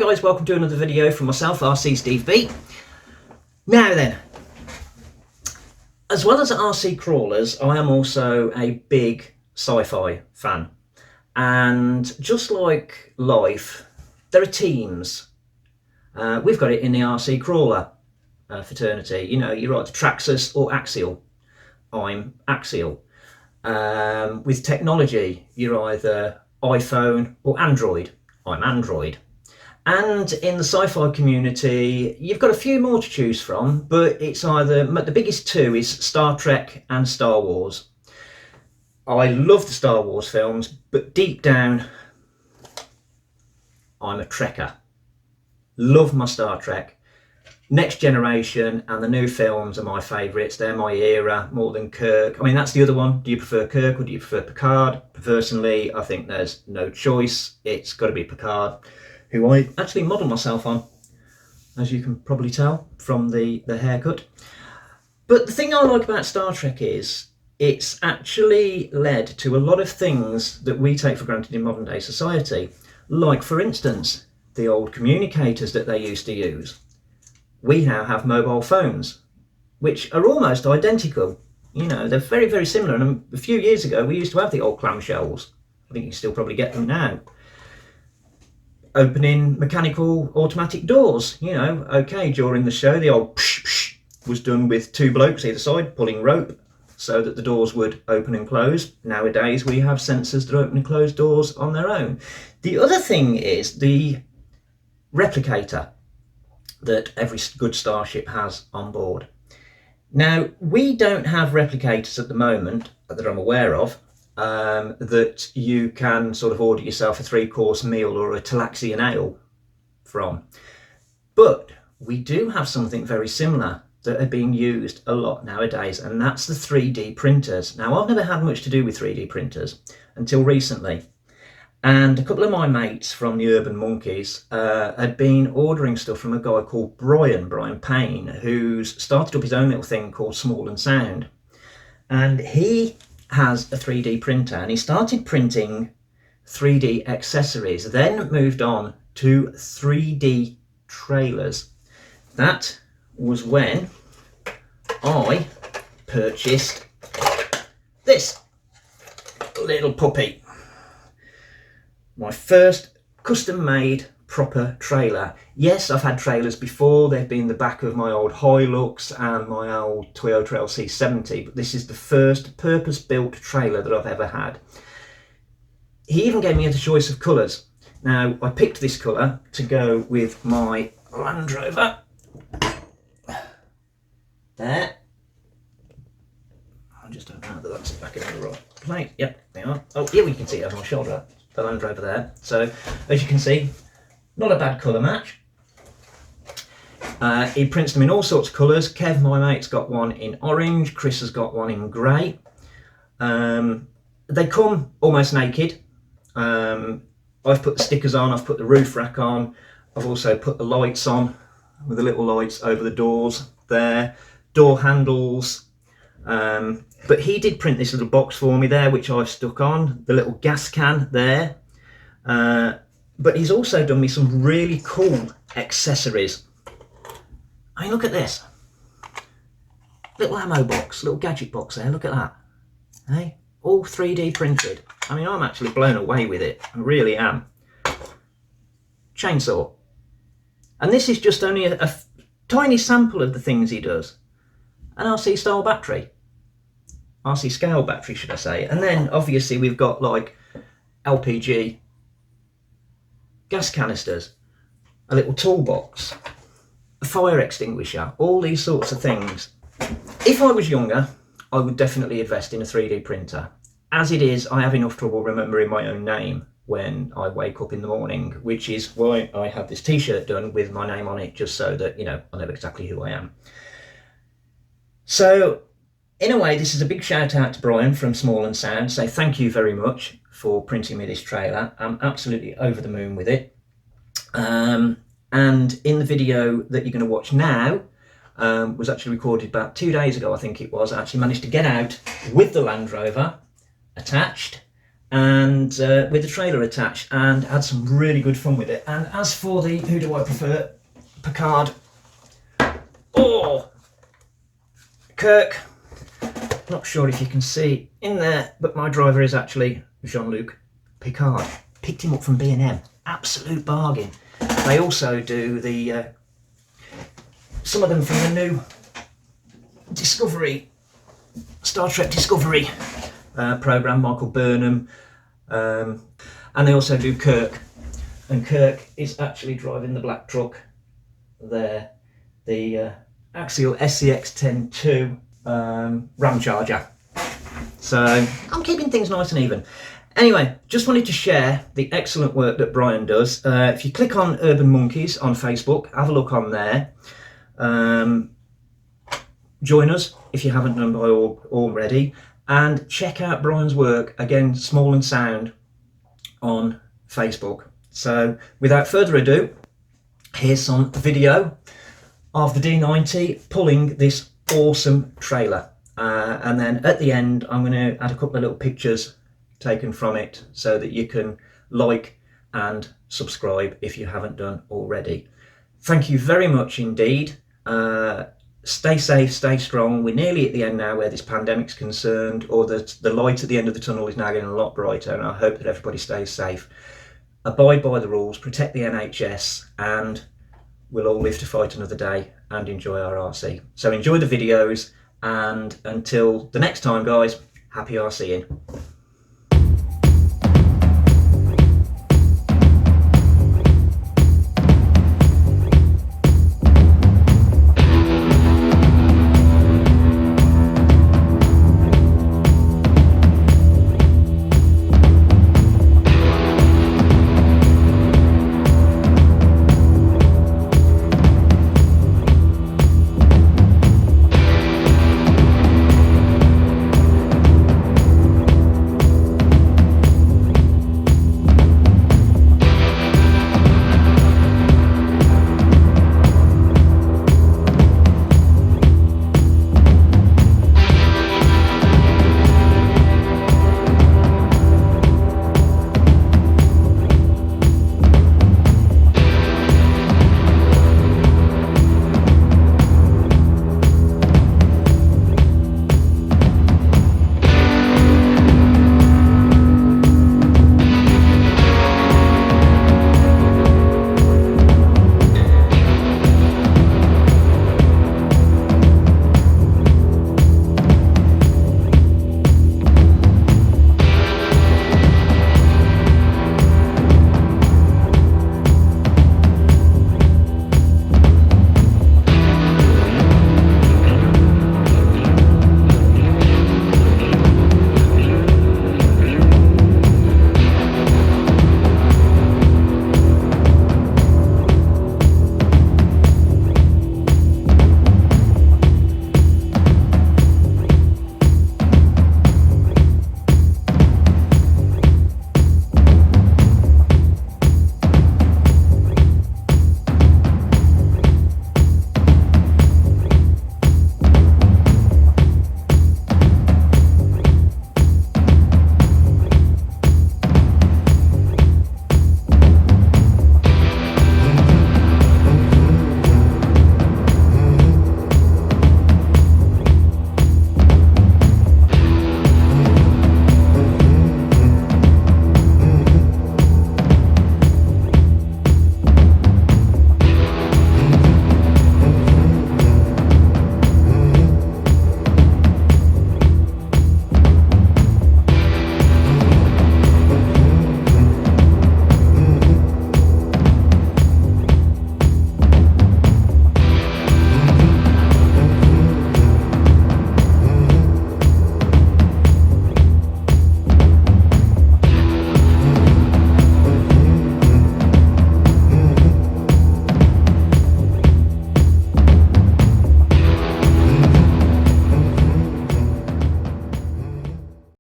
guys, welcome to another video from myself, RC Steve B. Now then, as well as RC crawlers, I am also a big sci-fi fan. And just like life, there are teams. We've got it in the RC crawler fraternity. You know, you're either Traxxas or Axial. I'm Axial. With technology, you're either iPhone or Android. I'm Android. And in the sci-fi community, you've got a few more to choose from, but it's either, the biggest two is Star Trek and Star Wars. I love the Star Wars films, but deep down, I'm a Trekker. Love my Star Trek. Next Generation and the new films are my favourites. They're my era more than Kirk. I mean, that's the other one. Do you prefer Kirk or do you prefer Picard? Personally, I think there's no choice. It's got to be Picard, who I actually model myself on, as you can probably tell from the haircut. But the thing I like about Star Trek is it's actually led to a lot of things that we take for granted in modern day society. Like, for instance, the old communicators that they used to use. We now have mobile phones, which are almost identical. You know, they're very, very similar. And a few years ago, we used to have the old clamshells. I think you can still probably get them now. Opening mechanical automatic doors, you know, okay, during the show, the old psh psh was done with two blokes either side pulling rope so that the doors would open and close. Nowadays, we have sensors that open and close doors on their own. The other thing is the replicator that every good starship has on board. Now, we don't have replicators at the moment that I'm aware of that you can sort of order yourself a 3-course meal or a Talaxian ale from. But we do have something very similar that are being used a lot nowadays, and that's the 3D printers. Now, I've never had much to do with 3D printers until recently. And a couple of my mates from the Urban Monkeys had been ordering stuff from a guy called Brian Payne, who's started up his own little thing called Small and Sound. And he has a 3D printer, and he started printing 3D accessories, then moved on to 3D trailers. That was when I purchased this little puppy. My first custom-made proper trailer. Yes, I've had trailers before. They've been the back of my old Hilux and my old Toyota LC70, but this is the first purpose-built trailer that I've ever had. He even gave me the choice of colours. Now, I picked this colour to go with my Land Rover. There. I just don't know that that's back in the right place. Yep, there you are. Oh, here we can see it over my shoulder. The Land Rover there. So, as you can see, not a bad colour match. He prints them in all sorts of colours. Kev, my mate's got one in orange. Chris has got one in grey. They come almost naked. I've put the stickers on. I've put the roof rack on. I've also put the lights on with the little lights over the doors there. Door handles. But he did print this little box for me there, which I've stuck on, the little gas can there. But he's also done me some really cool accessories. I mean, look at this. Little ammo box, little gadget box there, look at that. Hey, all 3D printed. I mean, I'm actually blown away with it, I really am. Chainsaw. And this is just only a tiny sample of the things he does. An RC style battery. RC scale battery, should I say. And then obviously we've got like LPG, gas canisters, a little toolbox, a fire extinguisher, all these sorts of things. If I was younger, I would definitely invest in a 3D printer. As it is, I have enough trouble remembering my own name when I wake up in the morning, which is why I have this t-shirt done with my name on it, just so that, you know, I know exactly who I am. So, in a way, this is a big shout out to Brian from Small and Sound. Say thank you very much for printing me this trailer. I'm absolutely over the moon with it. And in the video that you're going to watch now, was actually recorded about 2 days ago, I think it was. I actually managed to get out with the Land Rover attached and with the trailer attached, and had some really good fun with it. And as for the who do I prefer, Picard or Kirk, not sure if you can see in there, but my driver is actually Jean-Luc Picard. Picked him up from B&M, absolute bargain. They also do the some of them from the new Discovery, Star Trek Discovery program, Michael Burnham, and they also do Kirk, and Kirk is actually driving the black truck there, the Axial SCX-10-2 Ramcharger. So I'm keeping things nice and even. Anyway, just wanted to share the excellent work that Brian does. If you click on Urban Monkeys on Facebook, have a look on there. Join us if you haven't done by already, and check out Brian's work, again, Small and Sound, on Facebook. So without further ado, here's some video of the D90 pulling this awesome trailer, and then at the end I'm going to add a couple of little pictures taken from it so that you can like and subscribe if you haven't done already. Thank you very much indeed. Stay safe, stay strong. We're nearly at the end now where this pandemic's concerned, or the light at the end of the tunnel is now getting a lot brighter, and I hope that everybody stays safe. Abide by the rules, protect the NHS, and we'll all live to fight another day and enjoy our RC. So enjoy the videos, and until the next time, guys, happy RCing.